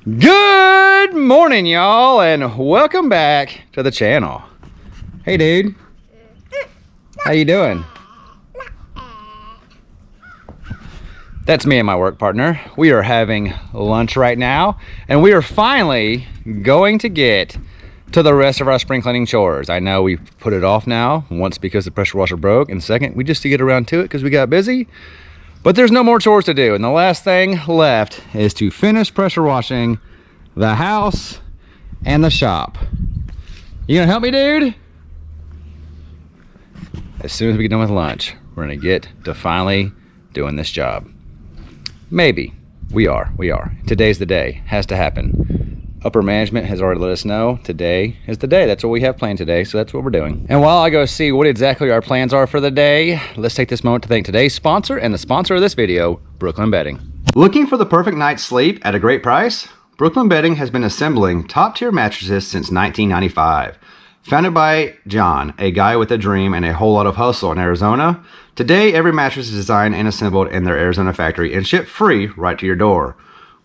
Good morning, y'all, and welcome back to the channel. Hey, dude. How you doing? That's me and my work partner. We are having lunch right now, and we are finally going to get to the rest of our spring cleaning chores. I know we put it off now, once because the pressure washer broke, and second, we just to get around to it because we got busy. But there's no more chores to do, and the last thing left is to finish pressure washing the house and the shop. You gonna help me, dude? As soon as we get done with lunch, we're gonna get to finally doing this job. Maybe. We are. Today's the day. Has to happen. Upper management has already let us know today is the day. That's what we have planned today, so that's what we're doing. And while I go see what exactly our plans are for the day, let's take this moment to thank today's sponsor and the sponsor of this video, Brooklyn Bedding. Looking for the perfect night's sleep at a great price? Brooklyn Bedding has been assembling top-tier mattresses since 1995. Founded by John, a guy with a dream and a whole lot of hustle in Arizona, today every mattress is designed and assembled in their Arizona factory and shipped free right to your door.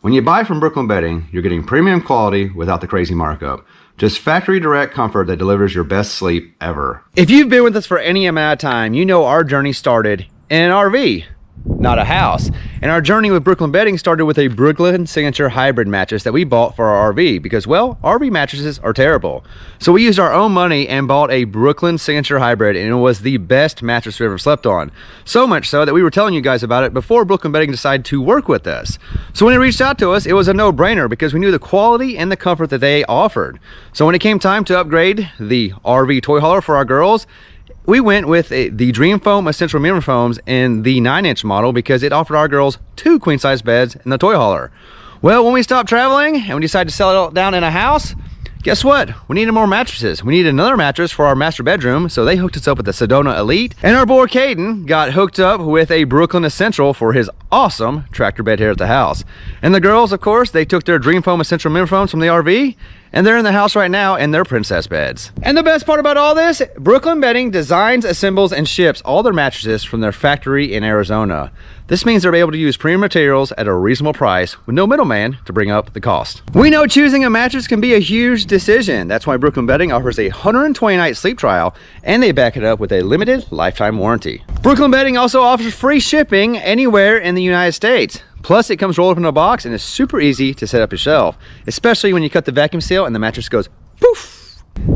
When you buy from Brooklyn Bedding, you're getting premium quality without the crazy markup. Just factory direct comfort that delivers your best sleep ever. If you've been with us for any amount of time, you know our journey started in an RV, not a house. And our journey with Brooklyn Bedding started with a Brooklyn Signature Hybrid mattress that we bought for our RV because, well, RV mattresses are terrible. So we used our own money and bought a Brooklyn Signature Hybrid, and it was the best mattress we ever slept on. So much so that we were telling you guys about it before Brooklyn Bedding decided to work with us. So when it reached out to us, it was a no-brainer because we knew the quality and the comfort that they offered. So when it came time to upgrade the RV toy hauler for our girls, we went with the Dream Foam Essential Memory Foams in the 9-inch model because it offered our girls 2 queen-size beds in the toy hauler. Well, when we stopped traveling and we decided to sell it down in a house, guess what? We needed more mattresses. We needed another mattress for our master bedroom, so they hooked us up with the Sedona Elite. And our boy Caden got hooked up with a Brooklyn Essential for his awesome tractor bed here at the house. And the girls, of course, they took their Dream Foam Essential Memory Foams from the RV, and they're in the house right now in their princess beds. And the best part about all this, Brooklyn Bedding designs, assembles, and ships all their mattresses from their factory in Arizona. This means they're able to use premium materials at a reasonable price with no middleman to bring up the cost. We know choosing a mattress can be a huge decision. That's why Brooklyn Bedding offers a 120-night sleep trial, and they back it up with a limited lifetime warranty. Brooklyn Bedding also offers free shipping anywhere in the United States. Plus, it comes rolled up in a box and is super easy to set up yourself, especially when you cut the vacuum seal and the mattress goes poof.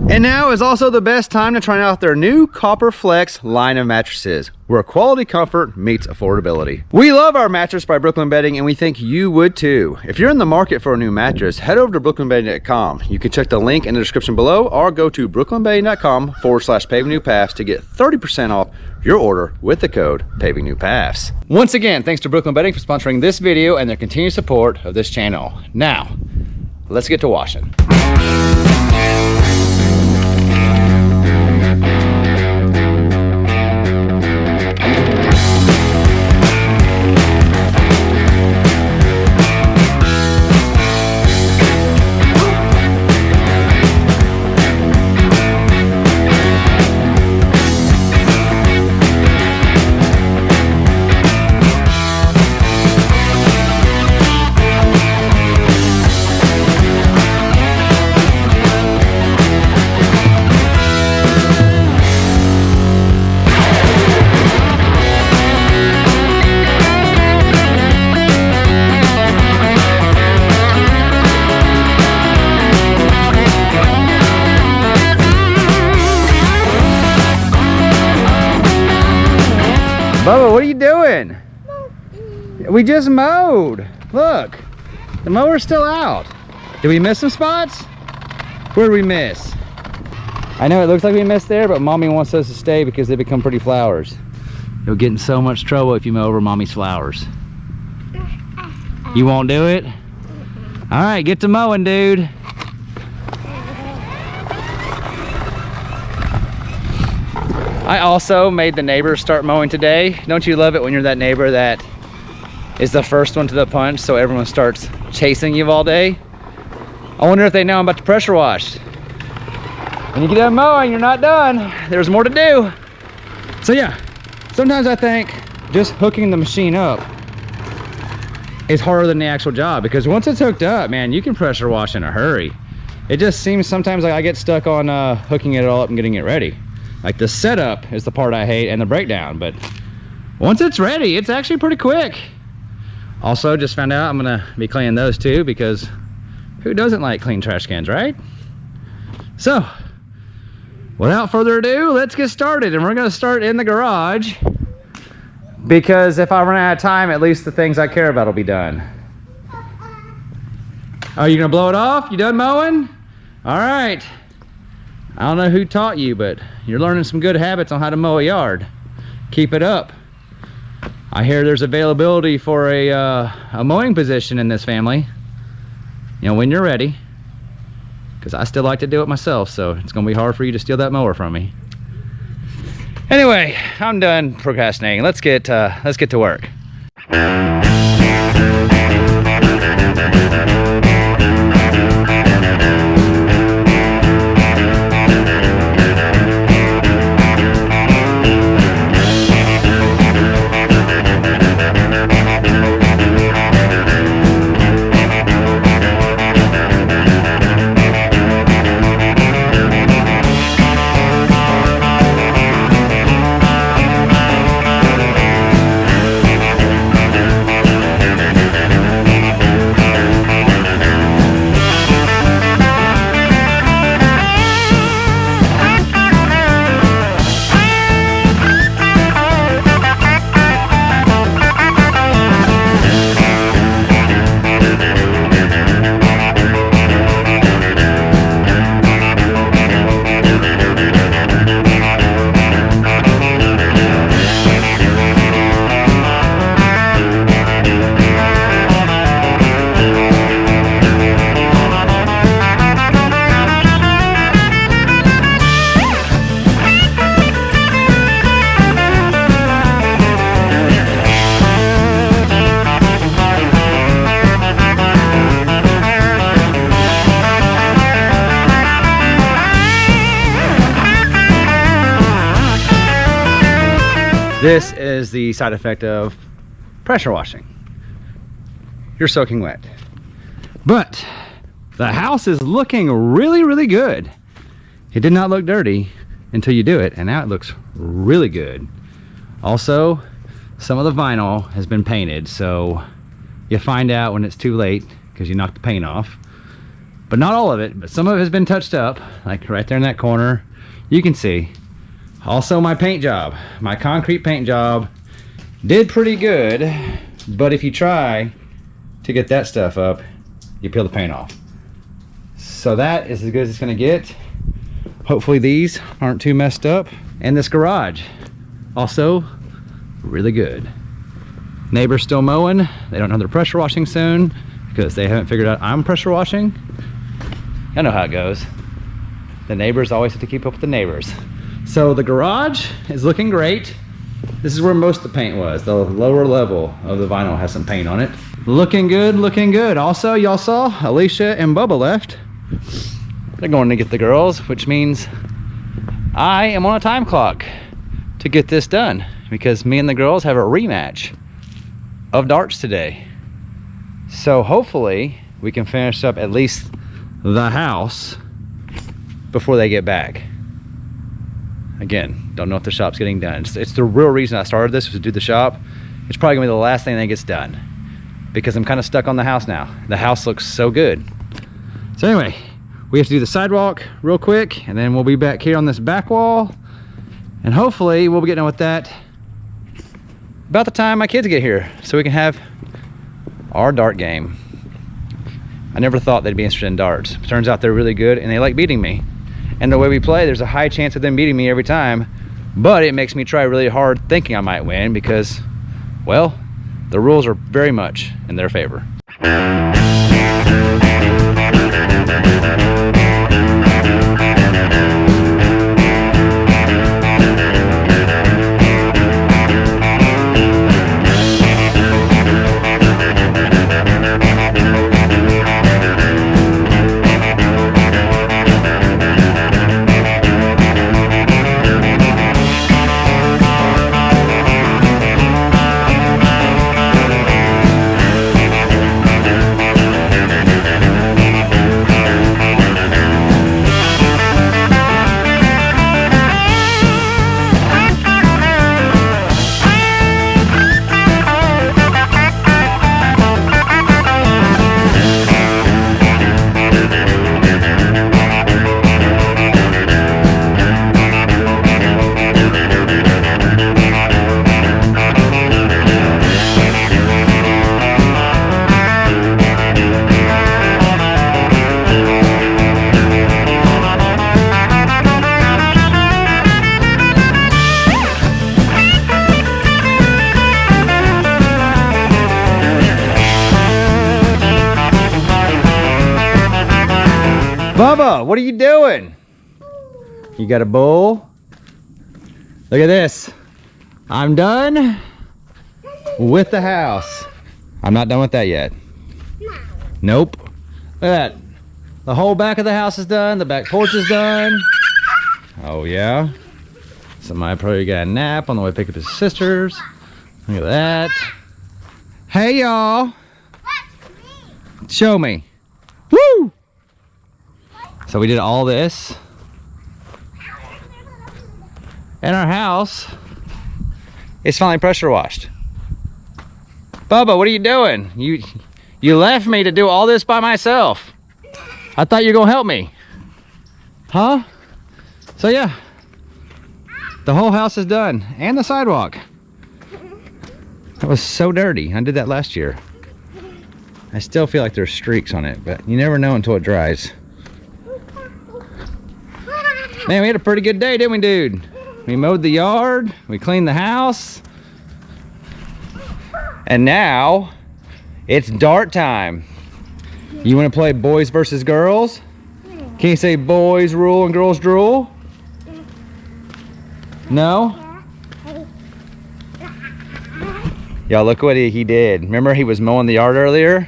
And now is also the best time to try out their new Copper Flex line of mattresses, where quality comfort meets affordability. We love our mattress by Brooklyn Bedding, and we think you would too. If you're in the market for a new mattress, head over to brooklynbedding.com. You can check the link in the description below or go to brooklynbedding.com/pavingnewpaths to get 30% off your order with the code PavingNewPaths. Once again, thanks to Brooklyn Bedding for sponsoring this video and their continued support of this channel. Now, let's get to washing. Bubba, what are you doing? We just mowed. Look, the mower's still out. Did we miss some spots? Where did we miss? I know it looks like we missed there, but Mommy wants us to stay because they become pretty flowers. You'll get in so much trouble if you mow over Mommy's flowers. You won't do it? All right, get to mowing, dude. I also made the neighbors start mowing today. Don't you love it when you're that neighbor that is the first one to the punch, so everyone starts chasing you all day? I wonder if they know I'm about to pressure wash. When you get done mowing, you're not done. There's more to do. So yeah, sometimes I think just hooking the machine up is harder than the actual job, because once it's hooked up, man, you can pressure wash in a hurry. It just seems sometimes like I get stuck on hooking it all up and getting it ready. Like the setup is the part I hate, and the breakdown, but once it's ready, it's actually pretty quick. Also, just found out I'm gonna be cleaning those too, because who doesn't like clean trash cans, right? So, without further ado, let's get started, and we're gonna start in the garage, because if I run out of time, at least the things I care about will be done. Oh, you gonna blow it off? You done mowing? All right. I don't know who taught you, but you're learning some good habits on how to mow a yard. Keep it up. I hear there's availability for a mowing position in this family. You know, when you're ready. Because I still like to do it myself, so it's gonna be hard for you to steal that mower from me. Anyway, I'm done procrastinating. Let's get to work. This is the side effect of pressure washing. You're soaking wet. But the house is looking really, really good. It did not look dirty until you do it, and now it looks really good. Also, some of the vinyl has been painted, so you find out when it's too late because you knocked the paint off. But not all of it, but some of it has been touched up, like right there in that corner. You can see. Also, my paint job, my concrete paint job did pretty good, but if you try to get that stuff up, you peel the paint off. So that is as good as it's gonna get. Hopefully these aren't too messed up. And this garage, also really good. Neighbors still mowing. They don't know they're pressure washing soon because they haven't figured out I'm pressure washing. I know how it goes. The neighbors always have to keep up with the neighbors. So the garage is looking great. This is where most of the paint was. The lower level of the vinyl has some paint on it. Looking good, looking good. Also, y'all saw Alicia and Bubba left. They're going to get the girls, which means I am on a time clock to get this done because me and the girls have a rematch of darts today. So hopefully we can finish up at least the house before they get back. Again, don't know if the shop's getting done. It's the real reason I started this, was to do the shop. It's probably gonna be the last thing that gets done because I'm kind of stuck on the house now. The house looks so good. So anyway, we have to do the sidewalk real quick, and then we'll be back here on this back wall, and hopefully we'll be getting done with that about the time my kids get here so we can have our dart game. I never thought they'd be interested in darts. Turns out they're really good and they like beating me. And the way we play, there's a high chance of them beating me every time, but it makes me try really hard thinking I might win because, well, the rules are very much in their favor. Bubba, what are you doing? You got a bowl? Look at this. I'm done with the house. I'm not done with that yet. Nope. Look at that. The whole back of the house is done. The back porch is done. Oh yeah. Somebody probably got a nap on the way to pick up his sisters. Look at that. Hey y'all. Show me. Woo! So we did all this. And our house is finally pressure washed. Bubba, what are you doing? You left me to do all this by myself. I thought you were gonna help me. Huh? So yeah, the whole house is done, and the sidewalk. That was so dirty. I did that last year. I still feel like there's streaks on it, but you never know until it dries. Man, we had a pretty good day, didn't we, dude? We mowed the yard, we cleaned the house, and now it's dart time. You want to play boys versus girls? Can you say boys rule and girls drool? No? Y'all, look what he did. Remember he was mowing the yard earlier?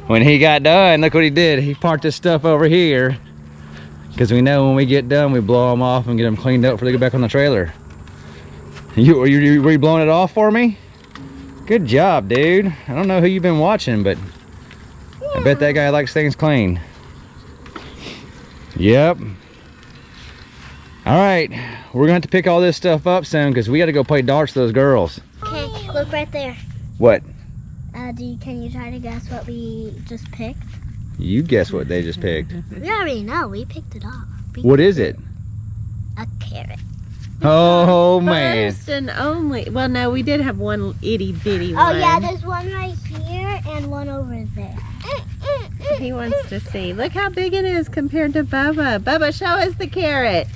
When he got done, look what he did. He parked his stuff over here. Because we know when we get done, we blow them off and get them cleaned up before they get back on the trailer. Were you blowing it off for me? Good job, dude. I don't know who you've been watching, but I bet that guy likes things clean. Yep. All right, we're gonna have to pick all this stuff up soon because we got to go play darts with those girls. Okay, look right there. What? Can you try to guess what we just picked? You guess what they just picked. We already know. We picked it off. What is it? A carrot. Oh man. First and only. Well, no, we did have one itty bitty one. Oh yeah, there's one right here and one over there. He wants to see. Look how big it is compared to Bubba. Bubba, show us the carrot.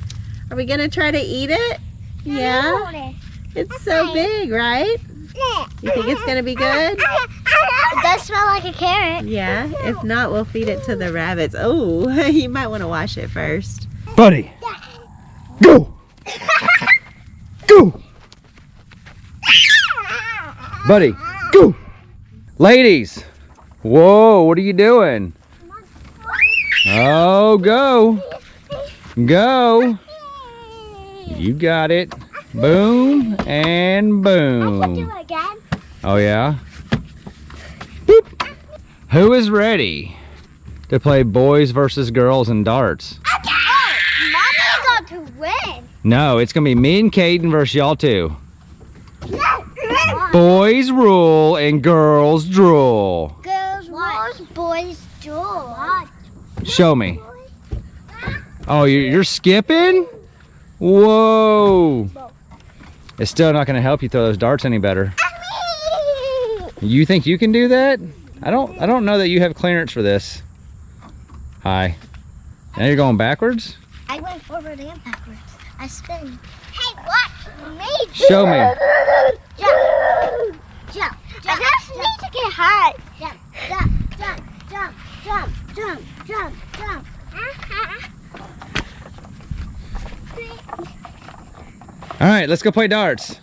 Are we gonna try to eat it? Yeah. It's so big, right? You think it's gonna be good? It does smell like a carrot. Yeah. If not, we'll feed it to the rabbits. Oh, you might want to wash it first. Buddy, go! Go! Buddy, go! Ladies, whoa, what are you doing? Oh, go! Go! You got it. Boom and boom. Again? Oh yeah? Boop. Who is ready to play boys versus girls in darts? Mommy's got to win. No, it's gonna be me and Caden versus y'all two. Boys rule and girls drool. Girls rules, boys drool. Show me. Oh, you're skipping? Whoa. It's still not gonna help you throw those darts any better. You think you can do that? I don't know that you have clearance for this. Hi. Now you're going backwards? I went forward and backwards. I spin. Hey, watch me. Show me. Jump. Jump. I just need to get high. Jump. Jump. Jump. Jump. Jump. Jump. Jump. Jump. All right, let's go play darts.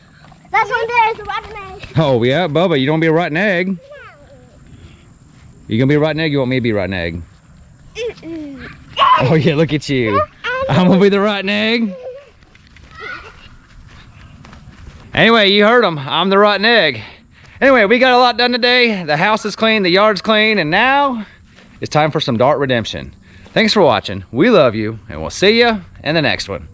That's when there's a rotten egg. Oh yeah, Bubba, you don't be a rotten egg. You gonna be a rotten egg? You want me to be a rotten egg? Oh yeah, look at you. I'm gonna be the rotten egg. Anyway, you heard him. I'm the rotten egg. Anyway, we got a lot done today. The house is clean, the yard's clean, and now it's time for some dart redemption. Thanks for watching. We love you, and we'll see you in the next one.